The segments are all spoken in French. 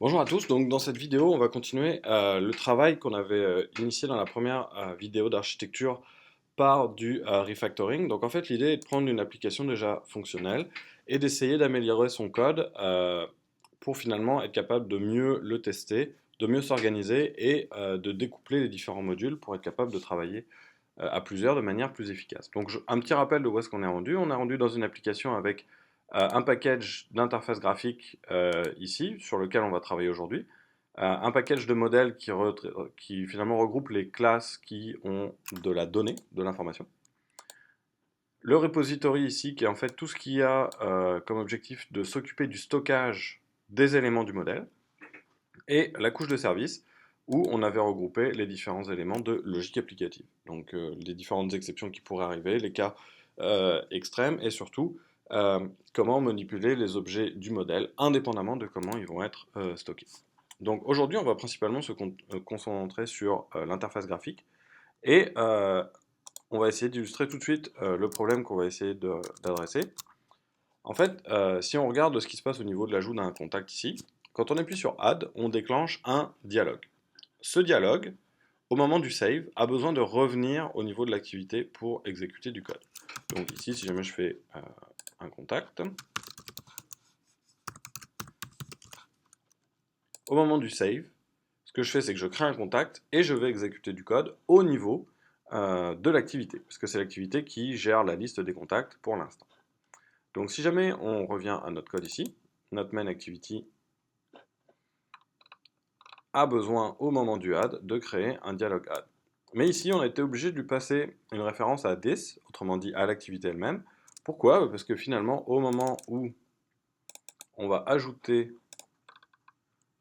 Bonjour à tous, donc dans cette vidéo on va continuer le travail qu'on avait initié dans la première vidéo d'architecture par du refactoring. Donc en fait l'idée est de prendre une application déjà fonctionnelle et d'essayer d'améliorer son code pour finalement être capable de mieux le tester, de mieux s'organiser et de découpler les différents modules pour être capable de travailler à plusieurs de manière plus efficace. Donc un petit rappel de où est-ce qu'on est rendu. On est rendu dans une application avec un package d'interface graphique ici, sur lequel on va travailler aujourd'hui. Un package de modèles qui finalement regroupe les classes qui ont de la donnée, de l'information. Le repository ici, qui est en fait tout ce qui a comme objectif de s'occuper du stockage des éléments du modèle. Et la couche de service, où on avait regroupé les différents éléments de logique applicative. Donc les différentes exceptions qui pourraient arriver, les cas extrêmes, et surtout comment manipuler les objets du modèle indépendamment de comment ils vont être stockés. Donc aujourd'hui, on va principalement se concentrer sur l'interface graphique, et on va essayer d'illustrer tout de suite le problème qu'on va essayer d'adresser. En fait, si on regarde ce qui se passe au niveau de l'ajout d'un contact ici, quand on appuie sur Add, on déclenche un dialogue. Ce dialogue, au moment du save, a besoin de revenir au niveau de l'activité pour exécuter du code. Donc ici, si jamais je fais un contact, au moment du save, ce que je fais, c'est que je crée un contact et je vais exécuter du code au niveau de l'activité, parce que c'est l'activité qui gère la liste des contacts pour l'instant. Donc si jamais on revient à notre code ici, notre main activity a besoin au moment du add de créer un dialogue add. Mais ici, on a été obligé de lui passer une référence à this, autrement dit à l'activité elle-même. Pourquoi? Parce que finalement, au moment où on va ajouter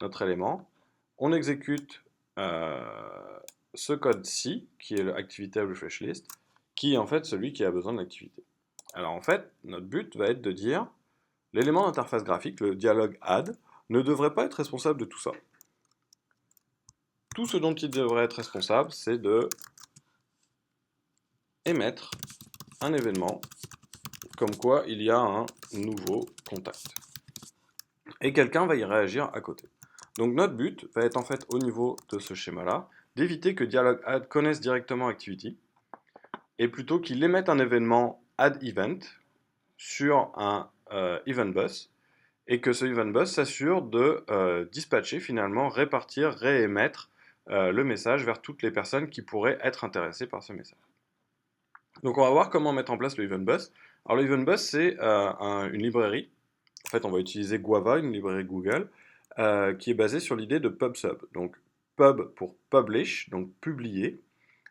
notre élément, on exécute ce code-ci, qui est l'activité refresh list, qui est en fait celui qui a besoin de l'activité. Alors en fait, notre but va être de dire, l'élément d'interface graphique, le dialogue add, ne devrait pas être responsable de tout ça. Tout ce dont il devrait être responsable, c'est de émettre un événement comme quoi il y a un nouveau contact. Et quelqu'un va y réagir à côté. Donc notre but va être en fait au niveau de ce schéma-là, d'éviter que dialog add connaisse directement activity, et plutôt qu'il émette un événement add event sur un event bus, et que ce event bus s'assure de dispatcher finalement, répartir, réémettre le message vers toutes les personnes qui pourraient être intéressées par ce message. Donc on va voir comment mettre en place le Event Bus. Alors le Event Bus, c'est une librairie. En fait, on va utiliser Guava, une librairie Google, qui est basée sur l'idée de PubSub. Donc pub pour publish, donc publier,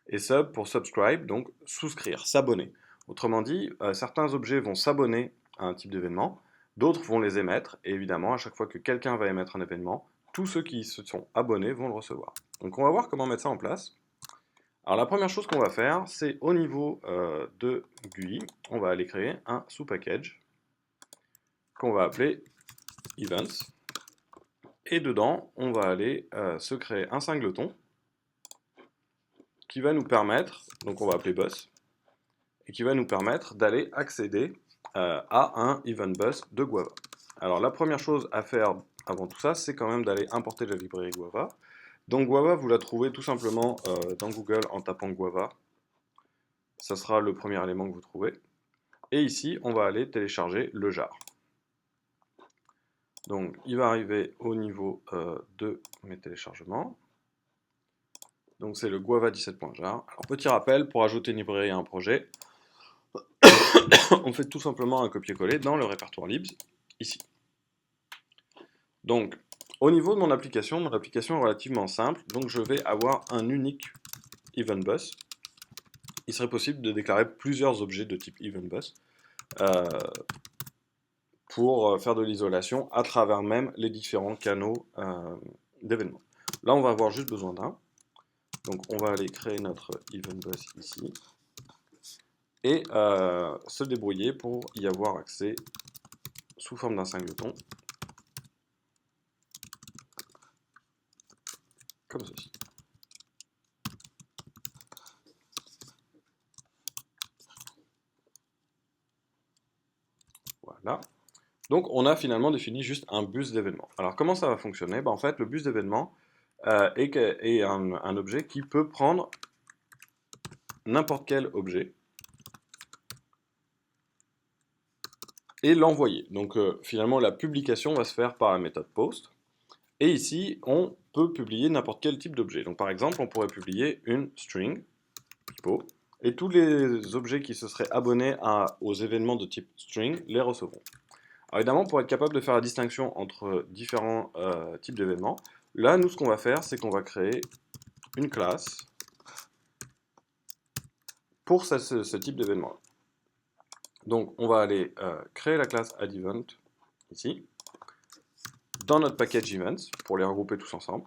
et sub pour subscribe, donc souscrire, s'abonner. Autrement dit, certains objets vont s'abonner à un type d'événement, d'autres vont les émettre, et évidemment, à chaque fois que quelqu'un va émettre un événement, tous ceux qui se sont abonnés vont le recevoir. Donc on va voir comment mettre ça en place. Alors la première chose qu'on va faire, c'est au niveau de GUI, on va aller créer un sous-package qu'on va appeler Events. Et dedans, on va aller se créer un singleton qui va nous permettre, donc on va appeler Bus, et qui va nous permettre d'aller accéder à un Event Bus de Guava. Alors la première chose à faire avant tout ça, c'est quand même d'aller importer la librairie Guava. Donc Guava, vous la trouvez tout simplement dans Google en tapant Guava. Ça sera le premier élément que vous trouvez. Et ici, on va aller télécharger le jar. Donc, il va arriver au niveau de mes téléchargements. Donc, c'est le Guava 17.jar. Alors, petit rappel, pour ajouter une librairie à un projet, on fait tout simplement un copier-coller dans le répertoire libs, ici. Donc, au niveau de mon application est relativement simple. Donc, je vais avoir un unique event bus. Il serait possible de déclarer plusieurs objets de type event bus. Pour faire de l'isolation à travers même les différents canaux d'événements. Là, on va avoir juste besoin d'un. Donc, on va aller créer notre event bus ici et se débrouiller pour y avoir accès sous forme d'un singleton, comme ceci. Voilà. Donc on a finalement défini juste un bus d'événements. Alors comment ça va fonctionner? En fait, le bus d'événements est un objet qui peut prendre n'importe quel objet et l'envoyer. Donc finalement, la publication va se faire par la méthode post. Et ici, on peut publier n'importe quel type d'objet. Donc par exemple, on pourrait publier une string, typo, et tous les objets qui se seraient abonnés aux événements de type string les recevront. Alors évidemment, pour être capable de faire la distinction entre différents types d'événements, là, nous, ce qu'on va faire, c'est qu'on va créer une classe pour ce type d'événement. Donc, on va aller créer la classe addEvent, ici, dans notre package events, pour les regrouper tous ensemble.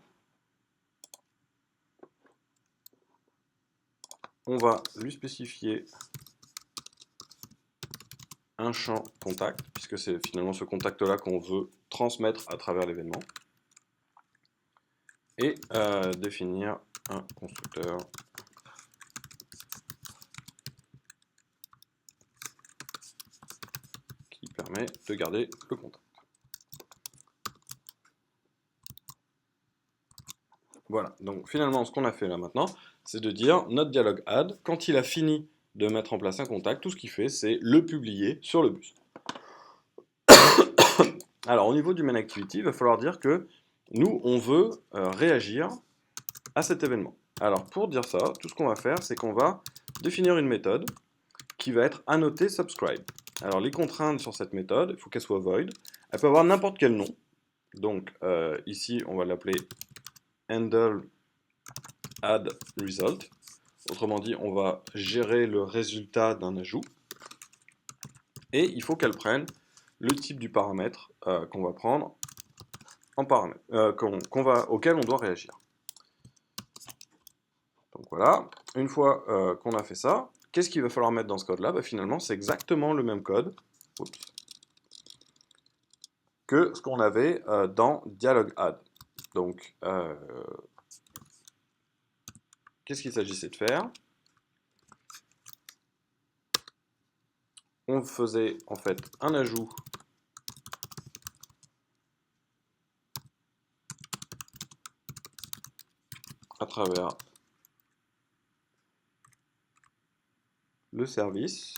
On va lui spécifier un champ contact, puisque c'est finalement ce contact-là qu'on veut transmettre à travers l'événement. Et définir un constructeur qui permet de garder le contact. Voilà, donc finalement ce qu'on a fait là maintenant, c'est de dire notre dialogue add, quand il a fini de mettre en place un contact, tout ce qu'il fait c'est le publier sur le bus. Alors au niveau du main activity, il va falloir dire que nous on veut réagir à cet événement. Alors pour dire ça, tout ce qu'on va faire c'est qu'on va définir une méthode qui va être annotée subscribe. Alors les contraintes sur cette méthode, il faut qu'elle soit void, elle peut avoir n'importe quel nom. Donc ici on va l'appeler handle add result. Autrement dit, on va gérer le résultat d'un ajout. Et il faut qu'elle prenne le type du paramètre qu'on va prendre en paramètre, auquel on doit réagir. Donc voilà, une fois qu'on a fait ça, qu'est-ce qu'il va falloir mettre dans ce code-là? Finalement, c'est exactement le même code que ce qu'on avait dans dialog add. Donc, qu'est-ce qu'il s'agissait de faire? On faisait en fait un ajout à travers le service.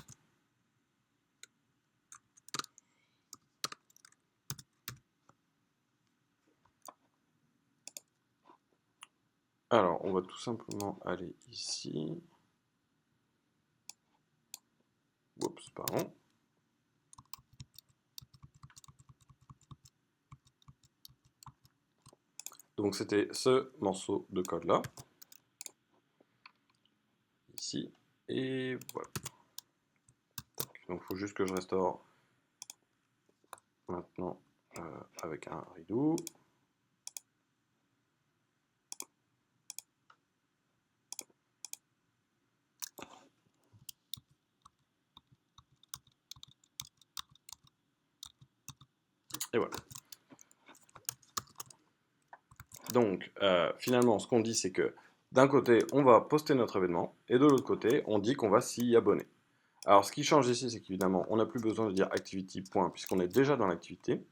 Alors, on va tout simplement aller ici. Oups, pardon. Donc c'était ce morceau de code là, ici, et voilà. Donc il faut juste que je restaure maintenant avec un redo. Et voilà. Donc finalement ce qu'on dit c'est que d'un côté on va poster notre événement et de l'autre côté on dit qu'on va s'y abonner. Alors ce qui change ici c'est qu'évidemment on n'a plus besoin de dire activity point puisqu'on est déjà dans l'activité.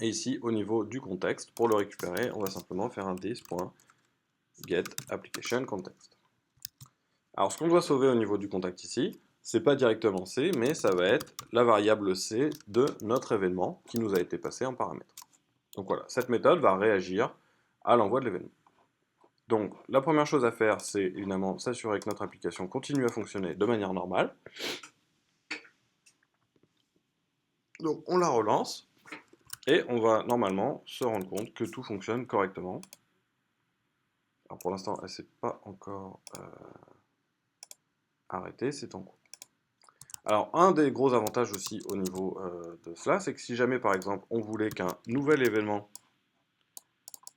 Et ici au niveau du contexte, pour le récupérer on va simplement faire un this.getApplicationContext. Alors ce qu'on doit sauver au niveau du contact ici, c'est pas directement C, mais ça va être la variable C de notre événement qui nous a été passé en paramètre. Donc voilà, cette méthode va réagir à l'envoi de l'événement. Donc la première chose à faire, c'est évidemment s'assurer que notre application continue à fonctionner de manière normale. Donc on la relance, et on va normalement se rendre compte que tout fonctionne correctement. Alors pour l'instant, elle ne s'est pas encore arrêtée, c'est en cours. Alors, un des gros avantages aussi au niveau de cela, c'est que si jamais, par exemple, on voulait qu'un nouvel événement,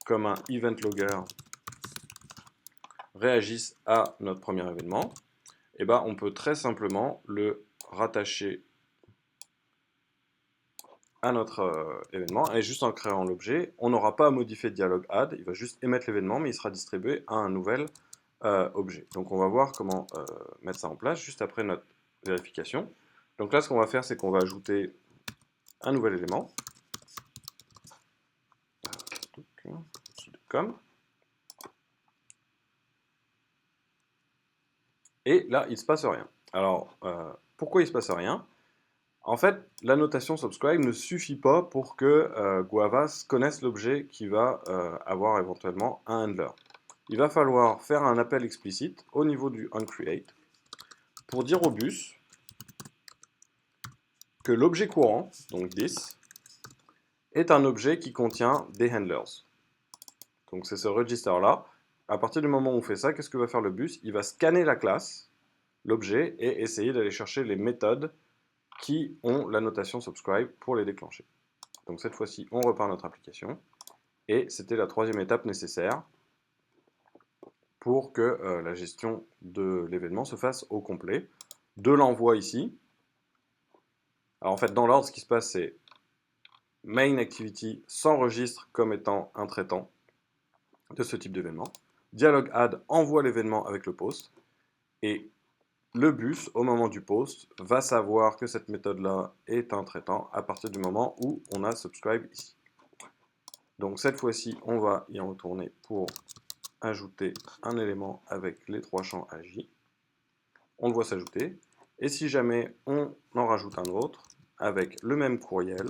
comme un event logger, réagisse à notre premier événement, eh ben, on peut très simplement le rattacher à notre événement, et juste en créant l'objet, on n'aura pas à modifier le dialog add, il va juste émettre l'événement, mais il sera distribué à un nouvel objet. Donc on va voir comment mettre ça en place juste après notre vérification. Donc là, ce qu'on va faire, c'est qu'on va ajouter un nouvel élément, comme, et là, il ne se passe rien. Alors, pourquoi il ne se passe rien? En fait, la notation subscribe ne suffit pas pour que Guavas connaisse l'objet qui va avoir éventuellement un handler. Il va falloir faire un appel explicite au niveau du onCreate pour dire au bus que l'objet courant, donc this, est un objet qui contient des handlers. Donc c'est ce register-là. À partir du moment où on fait ça, qu'est-ce que va faire le bus? Il va scanner la classe, l'objet, et essayer d'aller chercher les méthodes qui ont la notation subscribe pour les déclencher. Donc cette fois-ci, on repart notre application. Et c'était la troisième étape nécessaire pour que la gestion de l'événement se fasse au complet. De l'envoi ici. Alors en fait, dans l'ordre, ce qui se passe, c'est main activity s'enregistre comme étant un traitant de ce type d'événement. Dialog add envoie l'événement avec le post. Et le bus, au moment du post, va savoir que cette méthode-là est un traitant à partir du moment où on a subscribe ici. Donc cette fois-ci, on va y retourner pour ajouter un élément avec les trois champs AJ. On le voit s'ajouter. Et si jamais on en rajoute un autre avec le même courriel,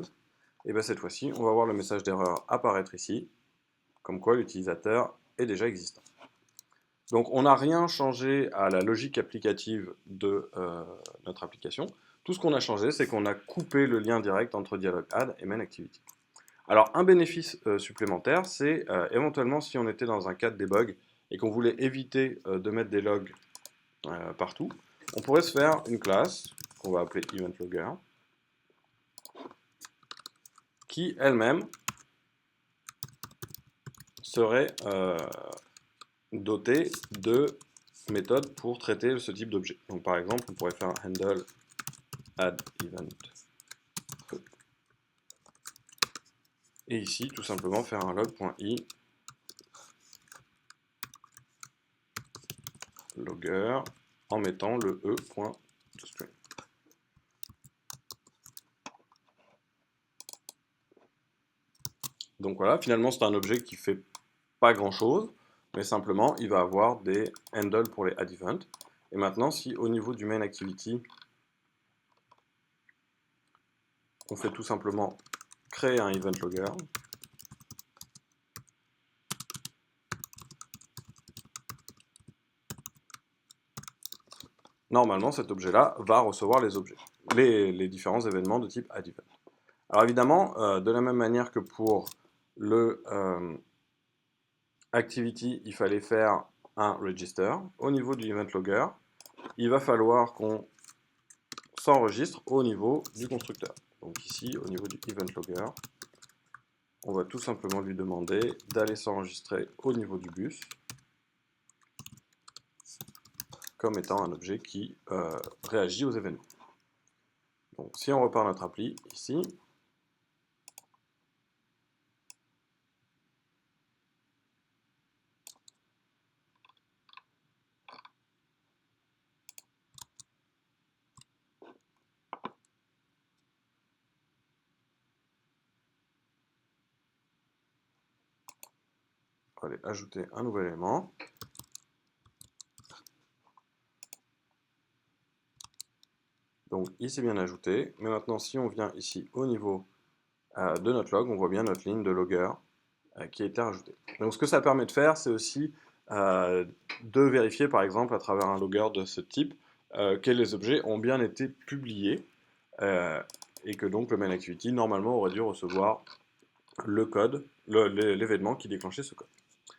et bien cette fois-ci, on va voir le message d'erreur apparaître ici, comme quoi l'utilisateur est déjà existant. Donc on n'a rien changé à la logique applicative de notre application. Tout ce qu'on a changé, c'est qu'on a coupé le lien direct entre Dialog Add et Main Activity. Alors un bénéfice supplémentaire, c'est éventuellement si on était dans un cas de debug et qu'on voulait éviter de mettre des logs partout, on pourrait se faire une classe qu'on va appeler EventLogger qui elle-même serait dotée de méthodes pour traiter ce type d'objet. Donc par exemple, on pourrait faire un handle add event et ici tout simplement faire un log.i logger en mettant le e.toString. Donc voilà, finalement c'est un objet qui fait pas grand chose, mais simplement il va avoir des handles pour les add events. Et maintenant, si au niveau du main activity, on fait tout simplement créer un event logger, normalement cet objet-là va recevoir les objets, les différents événements de type add event. Alors évidemment, de la même manière que pour le activity, il fallait faire un register. Au niveau du event logger, il va falloir qu'on s'enregistre au niveau du constructeur. Donc ici, au niveau du event logger, on va tout simplement lui demander d'aller s'enregistrer au niveau du bus comme étant un objet qui réagit aux événements. Donc si on repart notre appli ici, on va aller ajouter un nouvel élément. Donc ici bien ajouté, mais maintenant si on vient ici au niveau de notre log, on voit bien notre ligne de logger qui a été rajoutée. Donc ce que ça permet de faire, c'est aussi de vérifier par exemple à travers un logger de ce type que les objets ont bien été publiés et que donc le main activity normalement aurait dû recevoir le code, l'événement qui déclenchait ce code.